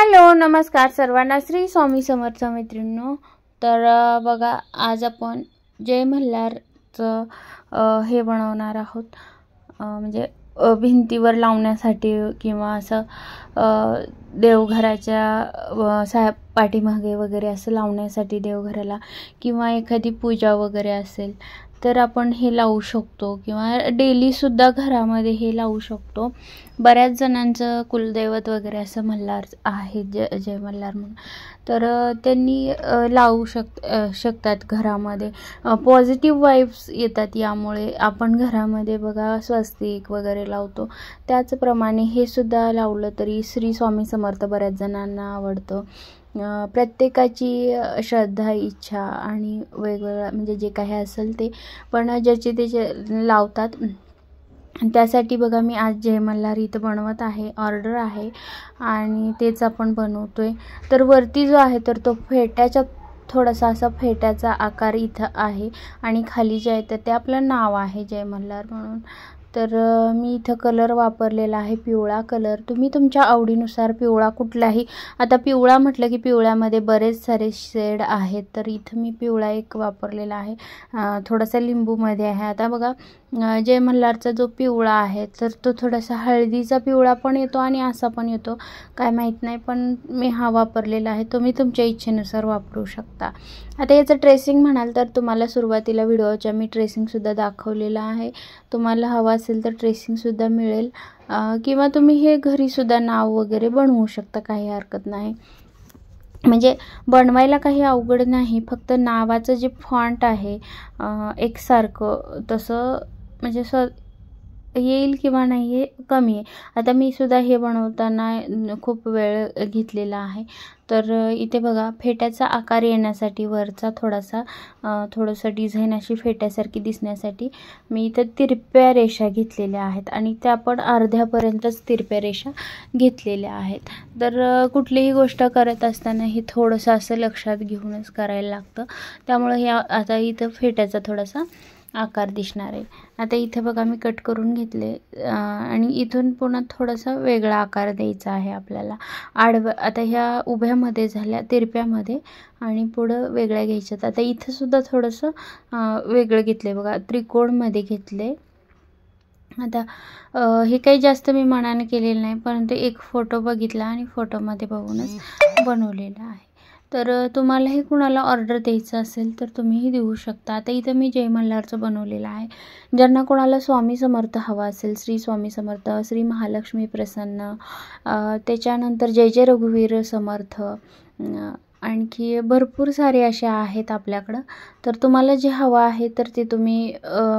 Hello नमस्कार सर्वांना, श्री स्वामी समर्थ मैत्रिणींनो। तर बघा, आज आपण जय मल्हारचं हे बनवणार आहोत, म्हणजे भिंतीवर लावण्यासाठी किंवा असं देवघराच्या पाठीमागे वगैरे असं लावण्यासाठी देवघराला, किंवा एखादी पूजा वगैरे असेल तर आपण हे लावू शकतो, किंवा डेली सुद्धा घरामध्ये हे लावू शकतो। बऱ्याच जणांचं कुलदैवत वगैरे असं मल्हार आहे, जय मल्हार म्हणून, तर त्यांनी लावू शकतात घरामध्ये। पॉझिटिव्ह वाइब्स येतात यामुळे। आपण घरामध्ये बघा स्वस्तिक वगैरे लावतो, त्याचप्रमाणे हे सुद्धा लावलं तरी श्री स्वामी समर्थ बऱ्याच जणांना आवडतं। प्रत्येकाची श्रद्धा, इच्छा आणि वेगवेगळं म्हणजे जे काही असेल ते, पण ज्याचे त्याचे लावतात। त्यासाठी बघा, मी आज जय मल्हार इथं बनवत आहे, ऑर्डर आहे आणि तेच आपण बनवतोय। तर वरती जो आहे तर तो फेट्याचा थोडासा असा फेट्याचा आकार इथं आहे, आणि खाली जे आहे तर ते आपलं नाव आहे जय मल्हार म्हणून। तर मी इथं कलर वापरलेला आहे पिवळा कलर। तुम्ही तुमच्या आवडीनुसार पिवळा कुठलाही, आता पिवळा म्हटलं की पिवळ्यामध्ये बरेच सारे शेड आहेत, तर इथं मी पिवळा एक वापरलेला आहे, थोडासा लिंबूमध्ये आहे। आता बघा, जय मल्हारचा जो पिवळा आहे तर तो थोडासा हळदीचा पिवळा पण येतो आणि असा पण येतो, काय माहीत नाही, पण मी हा वापरलेला आहे। तुम्ही तुमच्या इच्छेनुसार वापरू शकता। आता याचं ट्रेसिंग म्हणाल तर तुम्हाला सुरुवातीला व्हिडिओच्या मी ट्रेसिंगसुद्धा दाखवलेला आहे, तुम्हाला हवा असेल तर ट्रेसिंगसुद्धा मिळेल, किंवा तुम्ही हे घरीसुद्धा नाव वगैरे बनवू शकता, काही हरकत नाही। म्हणजे बनवायला काही अवघड नाही, फक्त नावाचं जे फॉन्ट आहे एकसारखं तसं म्हणजे येईल किंवा नाही हे कमी आहे। आता मी सुद्धा हे बनवताना खूप वेळ घेतलेला आहे। तर इथे बघा, फेट्याचा आकार येण्यासाठी वरचा थोडंसं डिझाईन अशी फेट्यासारखी दिसण्यासाठी मी इथं तिरप्या रेषा घेतलेल्या आहेत, आणि त्या पण अर्ध्यापर्यंतच तिरप्या रेषा घेतलेल्या आहेत। तर कुठलीही गोष्ट करत असताना हे थोडंसं असं लक्षात घेऊनच करायला लागतं, त्यामुळे हे आता इथं फेट्याचा थोडासा आकार दिसणार आहे। आता इथे बघा, मी कट करून घेतले, आणि इथून पुन्हा थोडासा वेगळा आकार द्यायचा आहे आपल्याला। आता ह्या उभ्यामध्ये झाल्या, तिरप्यामध्ये, आणि पुढं वेगळ्या घ्यायच्यात। आता इथं सुद्धा थोडंसं वेगळं घेतले बघा, त्रिकोणमध्ये घेतले। आता हे काही जास्त मी मनाने केलेलं नाही, परंतु एक फोटो बघितला आणि फोटोमध्ये बघूनच बनवलेला आहे। तर तुम्हालाही कुणाला ऑर्डर द्यायचं असेल तर तुम्हीही देऊ शकता। आता इथं मी जय मल्हारचं बनवलेलं आहे। ज्यांना कोणाला स्वामी समर्थ हवा असेल, श्री स्वामी समर्थ, श्री महालक्ष्मी प्रसन्न, त्याच्यानंतर जय जय रघुवीर समर्थ, आणखी भरपूर सारे असे आहेत आपल्याकडं। तर तुम्हाला जे हवं आहे तर ते तुम्ही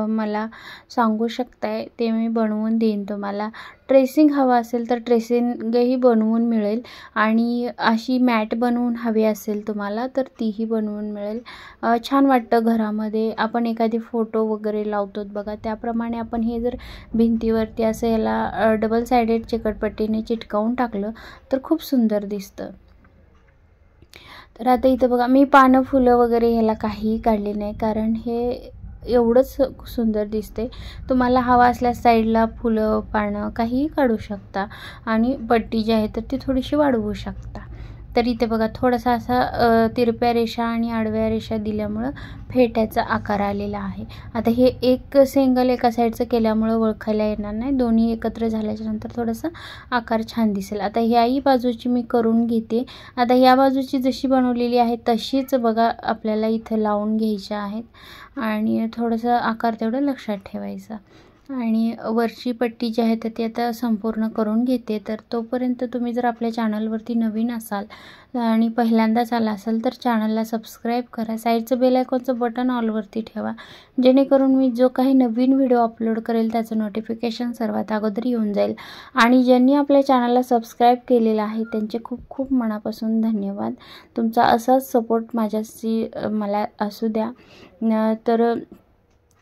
मला सांगू शकताय, ते मी बनवून देईन तुम्हाला। ट्रेसिंग हवं असेल तर ट्रेसिंगही बनवून मिळेल, आणि अशी मॅट बनवून हवी असेल तुम्हाला तर तीही बनवून मिळेल। छान वाटतं घरामध्ये, आपण एखादी फोटो वगैरे लावतो बघा, त्याप्रमाणे आपण हे जर भिंतीवरती असं याला डबल सायडेड चिकटपट्टीने चिटकावून टाकलं तर खूप सुंदर दिसतं। तर आता इथं बघा, मी पानं फुलं वगैरे ह्याला काहीही काढले नाही, कारण हे एवढंच सुंदर दिसते। तुम्हाला हवा असल्यास साईडला फुलं पानं काहीही काढू शकता, आणि पट्टी जी आहे तर ती थोडीशी वाढवू शकता। तर इथे बघा, थोडासा असा तिरप्या रेषा आणि आडव्या रेषा दिल्यामुळं फेट्याचा आकार आलेला आहे। आता हे एक सिंगल एका साईडचं केल्यामुळं ओळखायला येणार नाही, दोन्ही एकत्र झाल्याच्या नंतर थोडासा आकार छान दिसेल। आता ह्याही बाजूची मी करून घेते। आता ह्या बाजूची जशी बनवलेली आहे तशीच बघा आपल्याला इथं लावून घ्यायच्या आहेत, आणि थोडंसं आकार तेवढं लक्षात ठेवायचा, आणि वरची पट्टी जी आहे तर ती आता संपूर्ण करून घेते। तर तोपर्यंत तुम्ही जर आपल्या चॅनलवरती नवीन असाल आणि पहिल्यांदाच आला असाल तर चॅनलला सबस्क्राईब करा, साईडचं बेल आयकॉनचं बटन ऑलवरती ठेवा, जेणेकरून मी जो काही नवीन व्हिडिओ अपलोड करेल त्याचं नोटिफिकेशन सर्वात अगोदर येऊन जाईल। आणि ज्यांनी आपल्या चॅनलला सबस्क्राईब केलेलं आहे त्यांचे खूप खूप मनापासून धन्यवाद। तुमचा असाच सपोर्ट मला असू द्या। तर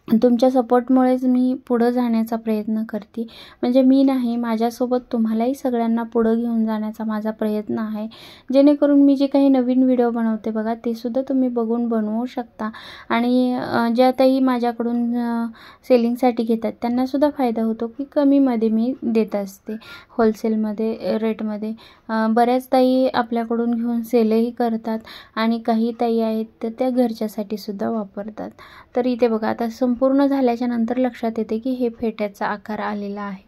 तुमच्या सपोर्टमुळेच मी पुढं जाण्याचा प्रयत्न करते. म्हणजे मी नाही, माझ्यासोबत तुम्हालाही सगळ्यांना पुढं घेऊन जाण्याचा माझा प्रयत्न आहे. जेणेकरून मी जे काही नवीन व्हिडिओ बनवते बघा, ते सुद्धा तुम्ही बघून बनवू शकता. आणि ज्या ताई माझ्याकडून सेलिंगसाठी घेतात त्यांनासुद्धा फायदा होतो की कमीमध्ये मी देत असते, होलसेलमध्ये रेटमध्ये. बऱ्याच ताई आपल्याकडून घेऊन सेलही करतात आणि काही ताई आहेत तर त्या घरच्यासाठी सुद्धा वापरतात. तर इथे बघा, आता संपूर्ण झाल्याच्या नंतर लक्षात येते की हे फेट्याचा आकार आलेला आहे.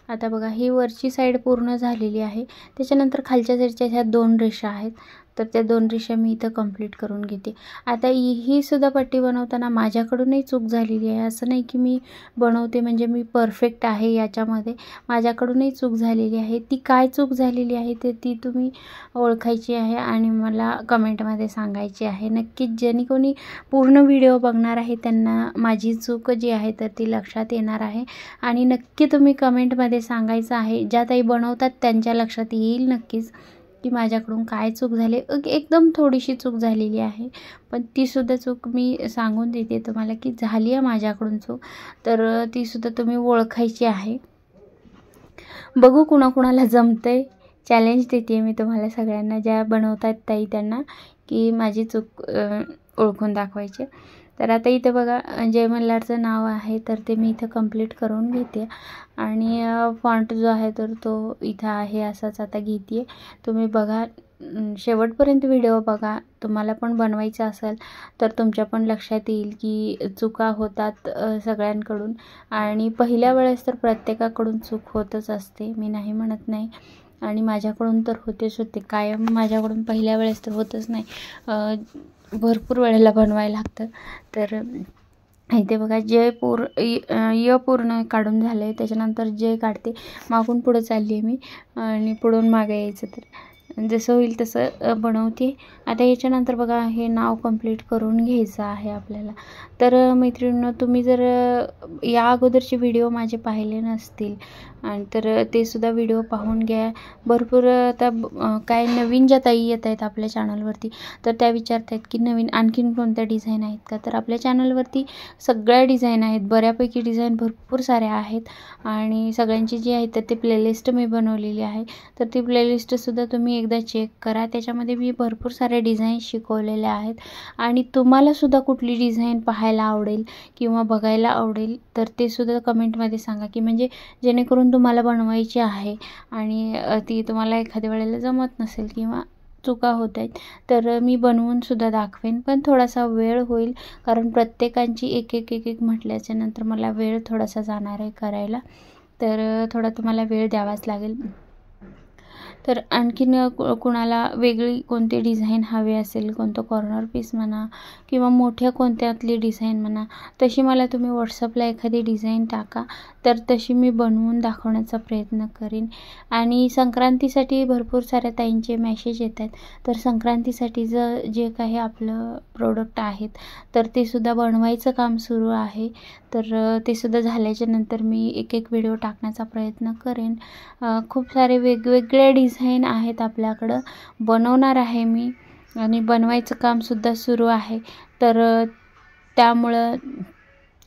आता बघा, ही वरची साईड पूर्ण झालेली आहे. त्याच्यानंतर खालच्या साईडच्या ह्या 2 रेषा आहेत, तर त्या 2 रेषा मी इथं कंप्लीट करून घेते. आता ही सुद्धा पट्टी बनवताना माझ्याकडूनही चूक झालेली आहे. असं नाही की मी बनवते म्हणजे मी परफेक्ट आहे याच्यामध्ये, माझ्याकडूनही चूक झालेली आहे. ती काय चूक झालेली आहे ते ती तुम्ही ओळखायची आहे आणि मला कमेंटमध्ये सांगायची आहे. नक्कीच ज्यांनी कोणी पूर्ण व्हिडिओ बघणार आहे त्यांना माझी चूक जी आहे तर ती लक्षात येणार आहे. आणि नक्की तुम्ही कमेंटमध्ये सांगायचं आहे, ज्या ताई बनवतात त्यांच्या लक्षात येईल नक्कीच की माझ्याकडून काय चूक झाली. एकदम थोडीशी चूक झालेली आहे, पण तीसुद्धा चूक मी सांगून देते तुम्हाला की झाली आहे माझ्याकडून चूक, तर तीसुद्धा तुम्ही ओळखायची आहे. बघू कुणाकुणाला जमतंय. चॅलेंज देते मी तुम्हाला सगळ्यांना, ज्या बनवतात ताई त्यांना, की माझी चूक ओळखून दाखवायची. तर आता इथं बघा, जय मल्हारचं नाव आहे तर ते मी इथं कंप्लीट करून घेते. आणि फॉन्ट जो आहे तर तो इथं आहे असाच आता घेते. तुम्ही बघा, शेवटपर्यंत व्हिडिओ बघा. तुम्हाला पण बनवायचं असेल तर तुमच्या पण लक्षात येईल की चुका होतात सगळ्यांकडून. आणि पहिल्या वेळेस तर प्रत्येकाकडून चूक होतच असते, मी नाही म्हणत नाही. आणि माझ्याकडून तर होतेच होते, कायम माझ्याकडून पहिल्या वेळेस तर होतच नाही, भरपूर वेळेला बनवायला लागतं. तर इथे बघा, य पूर्ण काढून झालं आहे. त्याच्यानंतर जे काढते, मागून पुढं चालली आहे मी आणि पुढून मागे यायचं, तर जसं होईल तसं बनवते. आता याच्यानंतर बघा, हे नाव कंप्लीट करून घ्यायचं आहे आपल्याला. तर मैत्रिणींनो, तुम्ही जर या अगोदरचे व्हिडिओ माझे पाहिले नसतील आणि तर ते सुद्धा व्हिडिओ पाहून घ्या. भरपूर आता काय नवीन ज्या ताई येत आहेत आपल्या चॅनलवरती, तर त्या विचारत आहेत की नवीन आणखीन कोणत्या डिझाईन आहेत का. तर आपल्या चॅनलवरती सगळ्या डिझाईन आहेत, बऱ्यापैकी डिझाईन भरपूर साऱ्या आहेत. आणि सगळ्यांची जी आहेत तर ती प्लेलिस्ट मी बनवलेली आहे, तर ती प्लेलिस्टसुद्धा तुम्ही एकदा चेक करा. त्याच्यामध्ये मी भरपूर सारे डिझाईन शिकवलेले आहेत. आणि तुम्हालासुद्धा कुठली डिझाईन पाहायला आवडेल किंवा बघायला आवडेल तर ते सुद्धा कमेंटमध्ये सांगा, की म्हणजे जेणेकरून तुम्हाला बनवायची आहे आणि ती तुम्हाला एखाद्या वेळेला जमत नसेल किंवा चुका होत आहेत तर मी बनवूनसुद्धा दाखवेन. पण थोडासा वेळ होईल, कारण प्रत्येकांची एक एक म्हटल्याच्या नंतर मला वेळ थोडासा जाणार आहे करायला, तर थोडा तुम्हाला वेळ द्यावाच लागेल. तर आणखीन कुणाला वेगळी कोणती डिझाईन हवी असेल, कोणतं कॉर्नर पीस म्हणा किंवा मोठ्या कोणत्यातली डिझाईन म्हणा, तशी मला तुम्ही व्हॉट्सअपला एखादी डिझाईन टाका, तर तशी मी बनवून दाखवण्याचा प्रयत्न करीन. आणि संक्रांतीसाठी भरपूर साऱ्या ताईंचे मेसेज येत आहेत, तर संक्रांतीसाठीचं जे काही आपलं प्रोडक्ट आहेत तर ते सुद्धा बनवायचं काम सुरू आहे. तर ते सुद्धा झाल्याच्या नंतर मी एक व्हिडिओ टाकण्याचा प्रयत्न करेन. खूप सारे वेगवेगळे डिझाईन आहेत आपल्याकडं, बनवणार आहे मी आणि बनवायचं कामसुद्धा सुरू आहे. तर त्यामुळं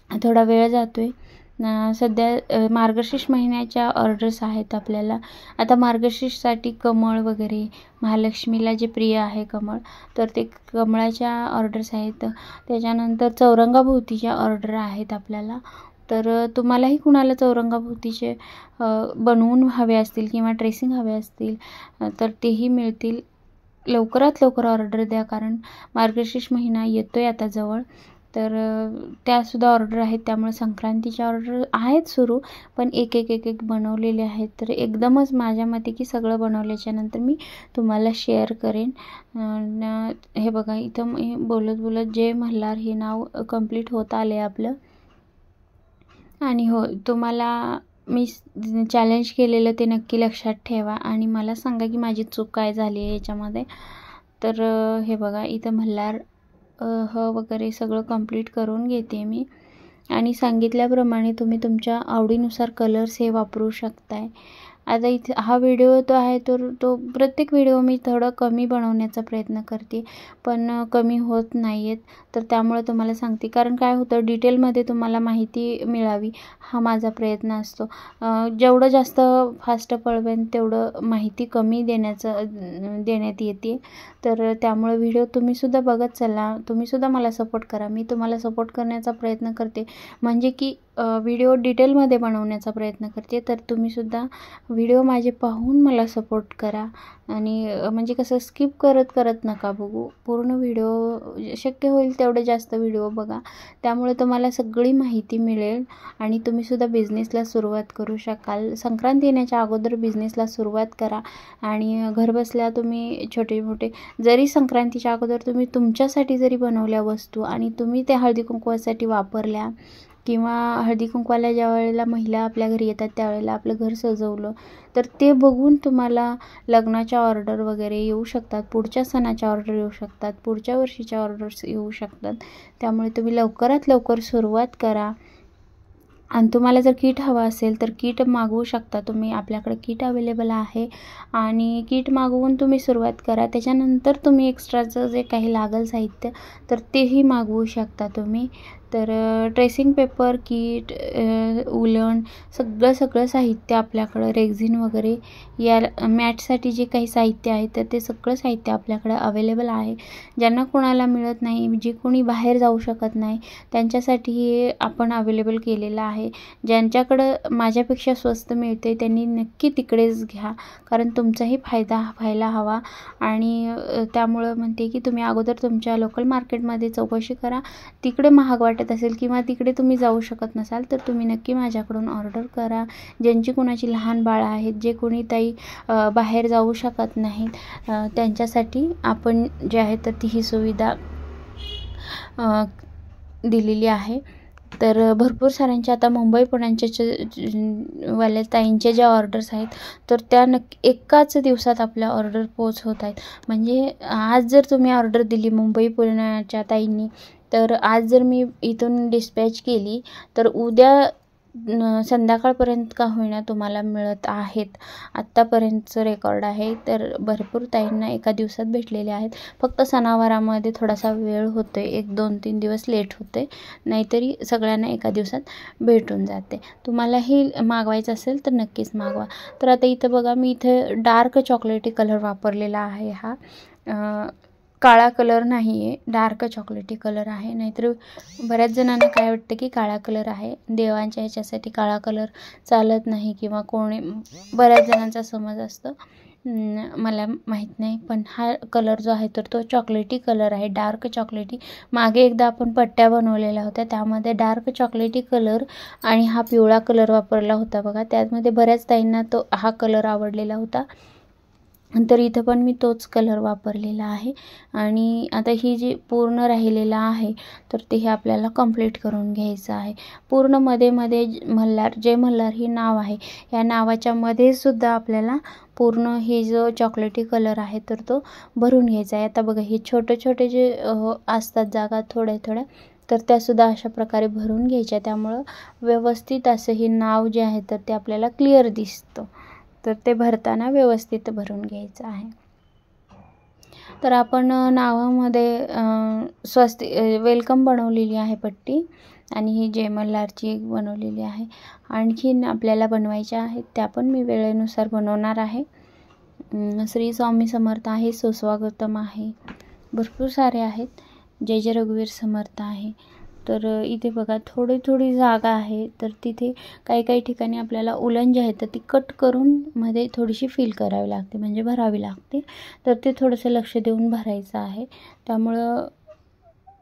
थोडा वेळ जातो आहे. सध्या मार्गशीर्ष महिन्याच्या ऑर्डर्स आहेत आपल्याला. आता मार्गशीर्षसाठी कमळ वगैरे, महालक्ष्मीला जे प्रिय आहे कमळ, तर ते कमळाच्या ऑर्डर्स आहेत. त्याच्यानंतर चौरंगाभोवतीच्या ऑर्डर आहेत आपल्याला. तर तुम्हालाही कुणाला चौरंगाभोवतीचे बनवून हवे असतील किंवा ड्रेसिंग हवे असतील तर तेही मिळतील. लवकरात लवकर ऑर्डर द्या, कारण मार्गशीर्ष महिना येतो आहे आता जवळ. तर त्यासुद्धा ऑर्डर आहेत, त्यामुळे संक्रांतीच्या ऑर्डर आहेत सुरू, पण एक बनवलेले आहेत. तर एकदमच माझ्या मते की सगळं बनवल्याच्या नंतर मी तुम्हाला शेअर करेन. हे बघा, इथं मी बोलत जय मल्हार हे नाव कंप्लीट होत आले आपलं. आणि हो, तुम्हाला मी चॅलेंज केलेलं ते नक्की लक्षात ठेवा आणि मला सांगा की माझी चूक काय झाली आहे याच्यामध्ये. तर हे बघा, इथं मल्हार वगैरे सगळं कंप्लीट करून घेते मी. आणि सांगितल्याप्रमाणे तुम्ही तुमच्या आवडीनुसार कलर्स हे वापरू शकताय. आता इथे हा व्हिडिओ तो आहे तो प्रत्येक व्हिडिओ मी थोडं कमी बनवण्याचा प्रयत्न करते, पण कमी होत नाही आहेत. तर त्यामुळे तुम्हाला सांगते, कारण काय होतं, डिटेलमध्ये तुम्हाला माहिती मिळावी हा माझा प्रयत्न असतो. जेवढं जास्त फास्ट पळवेन तेवढं माहिती कमी देण्यात येते. तर त्यामुळे व्हिडिओ तुम्हीसुद्धा बघत चला, तुम्हीसुद्धा मला सपोर्ट करा. मी तुम्हाला सपोर्ट करण्याचा प्रयत्न करते, म्हणजे की व्हिडिओ डिटेलमध्ये बनवण्याचा प्रयत्न करते. तर तुम्हीसुद्धा व्हिडिओ माझे पाहून मला सपोर्ट करा. आणि म्हणजे कसं स्किप करत नका बघू, पूर्ण व्हिडिओ शक्य होईल तेवढे जास्त व्हिडिओ बघा. त्यामुळे तुम्हाला सगळी माहिती मिळेल आणि तुम्हीसुद्धा बिझनेसला सुरुवात करू शकाल. संक्रांत येण्याच्या अगोदर बिझनेसला सुरुवात करा आणि घरबसल्या तुम्ही छोटे मोठे, जरी संक्रांतीच्या अगोदर तुम्ही तुमच्यासाठी जरी बनवल्या वस्तू आणि तुम्ही त्या हळदी कुंकवासाठी वापरल्या, किंवा हळदी कुंकवाला ज्या वेळेला महिला आपल्या घरी येतात त्यावेळेला आपलं घर सजवलं, तर ते बघून तुम्हाला लग्नाच्या ऑर्डर वगैरे येऊ शकतात, पुढच्या सणाच्या ऑर्डर येऊ शकतात, पुढच्या वर्षीच्या ऑर्डर्स येऊ शकतात. त्यामुळे तुम्ही लवकरात लवकर सुरुवात करा. आणि तुम्हाला जर किट हवं असेल तर किट मागवू शकता तुम्ही, आपल्याकडे किट अवेलेबल आहे. आणि किट मागवून तुम्ही सुरुवात करा. त्याच्यानंतर तुम्ही एक्स्ट्राचं जे काही लागेल साहित्य तर तेही मागवू शकता तुम्ही. तर ट्रेसिंग पेपर, किट, उलन, सगळं साहित्य आपल्याकडं, रेक्झिन वगैरे, या मॅटसाठी जे काही साहित्य आहे तर ते सगळं साहित्य आपल्याकडे अवेलेबल आहे. ज्यांना कोणाला मिळत नाही, जे कोणी बाहेर जाऊ शकत नाही, त्यांच्यासाठी हे आपण अवेलेबल केलेलं आहे. ज्यांच्याकडं माझ्यापेक्षा स्वस्त मिळते त्यांनी नक्की तिकडेच घ्या, कारण तुमचाही फायदा व्हायला हवा. आणि त्यामुळं म्हणते की तुम्ही अगोदर तुमच्या लोकल मार्केटमध्ये चौकशी करा. तिकडे महाग वाटत असेल किंवा तिकडे तुम्ही जाऊ शकत नसाल तर तुम्ही नक्की माझ्याकडून ऑर्डर करा. ज्यांची कोणाची लहान बाळं आहेत, जे कोणी ताई बाहेर जाऊ शकत नाहीत, त्यांच्यासाठी आपण जे आहे तर ती ही सुविधा दिलेली आहे. तर भरपूर साऱ्यांच्या आता मुंबई पुण्याच्या वाल्या ताईंच्या ज्या ऑर्डर्स आहेत तर त्या एकाच दिवसात आपल्या ऑर्डर पोहोचवत आहेत. म्हणजे आज जर तुम्ही ऑर्डर दिली मुंबई पुण्याच्या ताईंनी, तर आज जर मी इथून डिस्पॅच केली तर उद्या संध्याकाळपर्यंत का होईना तुम्हाला मिळत आहेत. आत्तापर्यंतचं रेकॉर्ड आहे. तर भरपूर ताईंना एका दिवसात भेटलेले आहेत. फक्त सणावारामध्ये थोडासा वेळ होतो, 1-2-3 दिवस लेट होते, नाहीतरी सगळ्यांना एका दिवसात भेटून जाते. तुम्हालाही मागवायचं असेल तर नक्कीच मागवा. तर आता इथं बघा, मी इथं डार्क चॉकलेटी कलर वापरलेला आहे. हा काळा कलर नाही आहे, डार्क चॉकलेटी कलर आहे. नाहीतर बऱ्याच जणांना काय वाटतं की काळा कलर आहे, देवांच्या ह्याच्यासाठी काळा कलर चालत नाही, किंवा कोणी बऱ्याच जणांचा समज असतो, मला माहीत नाही. पण हा कलर जो आहे तर तो चॉकलेटी कलर आहे, डार्क चॉकलेटी. मागे एकदा आपण पट्ट्या बनवलेल्या होत्या, त्यामध्ये डार्क चॉकलेटी कलर आणि हा पिवळा कलर वापरला होता बघा. त्यामध्ये बऱ्याच ताईंना तो हा कलर आवडलेला होता. तर इथं पण मी तोच कलर वापरलेला आहे. आणि आता ही जी पूर्ण राहिलेला आहे तर ते हे आपल्याला कंप्लीट करून घ्यायचं आहे. पूर्ण मध्ये मल्हार, जय मल्हार ही नाव आहे, या नावाच्या मध्ये सुद्धा आपल्याला पूर्ण हे जो चॉकलेटी कलर आहे तर तो भरून घ्यायचा आहे. आता बघा, हे छोटे जे असतात जागा थोड्या तर त्यासुद्धा अशा प्रकारे भरून घ्यायच्या. त्यामुळं व्यवस्थित असं हे नाव जे आहे तर ते आपल्याला क्लिअर दिसतं. तर ते भरताना व्यवस्थित भरून घ्यायचं आहे. तर आपण नावामध्ये वेलकम बनवलेली आहे पट्टी, आणि ही जय मल्हारची एक बनवलेली आहे. आणखीन आपल्याला बनवायच्या आहेत, त्या पण मी वेळेनुसार बनवणार आहे. श्री स्वामी समर्थ आहे, सुस्वागतम आहे, भरपूर सारे आहेत. जय जय रघुवीर समर्थ आहे. तर इथे बघा, थोडी जागा आहे तर तिथे काही ठिकाणी आपल्याला उलन जे आहे तर ती कट करून मध्ये थोडीशी फिल करावी लागते, म्हणजे भरावी लागते. तर ते थोडंसं लक्ष देऊन भरायचं आहे. त्यामुळं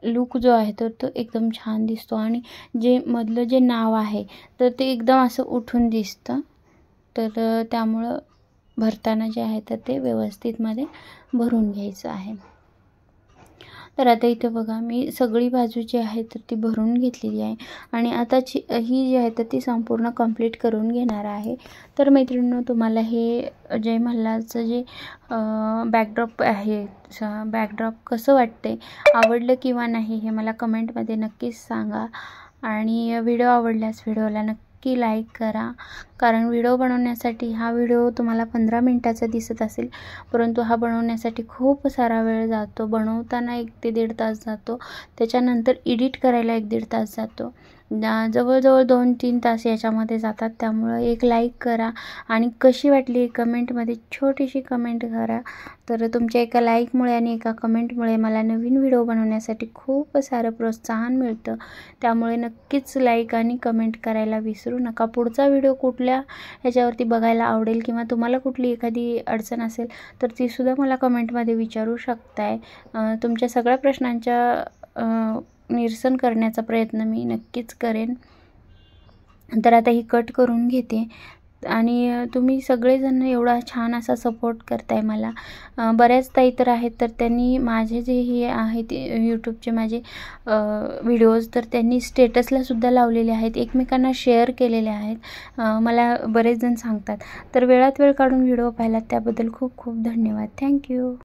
लुक जो आहे तर तो एकदम छान दिसतो. आणि जे मधलं जे नाव आहे तर ते एकदम असं उठून दिसतं. तर त्यामुळं भरताना जे आहे तर ते व्यवस्थितमध्ये भरून घ्यायचं आहे. तर आता इथं बघा, मी सगळी बाजू जी आहे तर ती भरून घेतलेली आहे. आणि आता ही जी आहे तर ती संपूर्ण कंप्लीट करून घेणार आहे. तर मैत्रिणींनो, तुम्हाला हे जय मल्हारचं जे बॅकड्रॉप आहे, बॅकड्रॉप कसं वाटते, आवडलं किंवा नाही हे मला कमेंटमध्ये नक्कीच सांगा. आणि व्हिडिओ आवडल्यास व्हिडिओला नक्की लाईक करा, कारण व्हिडिओ बनवण्यासाठी हा व्हिडिओ तुम्हाला 15 मिनिटाचा दिसत असेल, परंतु हा बनवण्यासाठी खूप सारा वेळ जातो. बनवताना 1 ते 1.5 तास जातो, त्याच्यानंतर एडिट करायला 1-1.5 तास जातो. जवळजवळ 2-3 तास याच्यामध्ये जातात. त्यामुळं एक लाईक करा आणि कशी वाटली कमेंटमध्ये छोटीशी कमेंट करा. तर तुमच्या एका लाईकमुळे आणि एका कमेंटमुळे मला नवीन व्हिडिओ बनवण्यासाठी खूप सारं प्रोत्साहन मिळतं. त्यामुळे नक्कीच लाईक आणि कमेंट करायला विसरू नका. पुढचा व्हिडिओ कुठल्या ह्याच्यावरती बघायला आवडेल किंवा तुम्हाला कुठली एखादी अडचण असेल तर तीसुद्धा मला कमेंटमध्ये विचारू शकताय. तुमच्या सगळ्या प्रश्नांच्या निरसन करण्याचा प्रयत्न मी नक्कीच करेन. तर आता ही कट करून घेते आणि तुम्ही सगळेजण एवढा छान असा सपोर्ट करताय मला. बऱ्याच ताई तर आहेत, तर त्यांनी माझे जे हे आहेत यूट्यूबचे माझे व्हिडिओज तर त्यांनी स्टेटसला सुद्धा लावलेले आहेत, एकमेकांना शेअर केलेले आहेत. मला बरेच जण सांगतात. तर वेळात वेळ काढून व्हिडिओ पाहिलात त्याबद्दल खूप खूप धन्यवाद. थँक्यू.